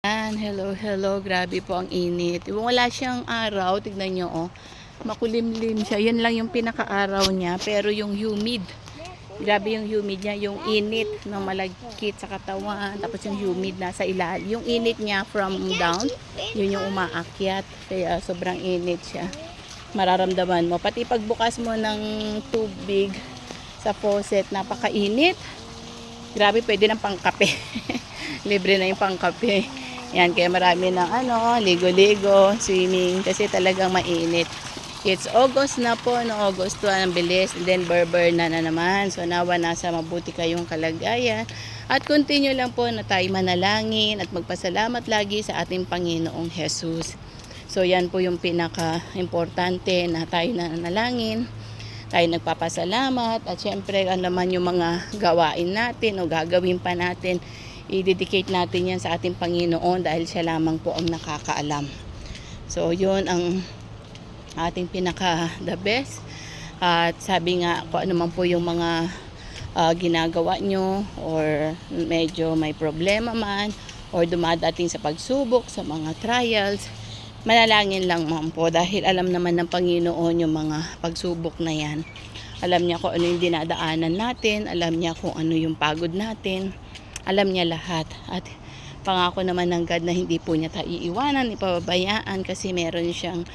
Hello, hello. Grabe po ang init. Wala siyang araw. Tignan nyo, oh. Makulimlim siya. Yan lang yung pinaka-araw niya. Pero yung humid. Grabe yung humid niya. Yung init na malagkit sa katawan. Tapos yung humid nasa ilalim. Yung init niya from down, yun yung umaakyat. Kaya sobrang init siya. Mararamdaman mo. Pati pagbukas mo ng tubig sa faucet, napakainit. Grabe, pwede ng pangkape. Libre na yung pangkape. Yan, kaya marami ng ligo-ligo, swimming, kasi talagang mainit. It's August na po, no? August 2, ang bilis, and then Berber na naman. So, nawa nasa mabuti kayong kalagayan. At continue lang po na tayo manalangin at magpasalamat lagi sa ating Panginoong Jesus. So, yan po yung pinaka-importante na tayo nanalangin, tayo nagpapasalamat, at syempre, naman yung mga gawain natin o gagawin pa natin, i-dedicate natin yan sa ating Panginoon dahil siya lamang po ang nakakaalam. So, yun ang ating pinaka the best. At sabi nga, kung ano man po yung mga ginagawa nyo or medyo may problema man or dumadating sa pagsubok, sa mga trials, manalangin lang man po dahil alam naman ng Panginoon yung mga pagsubok na yan. Alam niya kung ano yung dinadaanan natin, alam niya kung ano yung pagod natin, alam niya lahat. At pangako naman ng God na hindi po niya tayo iiwanan, ipababayaan, kasi meron siyang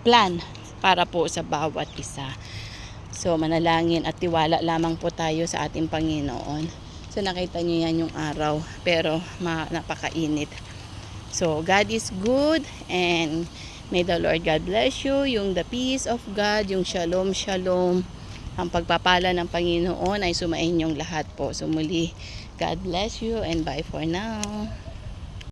plan para po sa bawat isa. So manalangin at tiwala lamang po tayo sa ating Panginoon. So nakita niyo yan yung araw, pero napakainit. So God is good, and may the Lord God bless you. Yung the peace of God, yung shalom, shalom, ang pagpapala ng Panginoon ay sumain yung lahat po. So muli, God bless you and bye for now.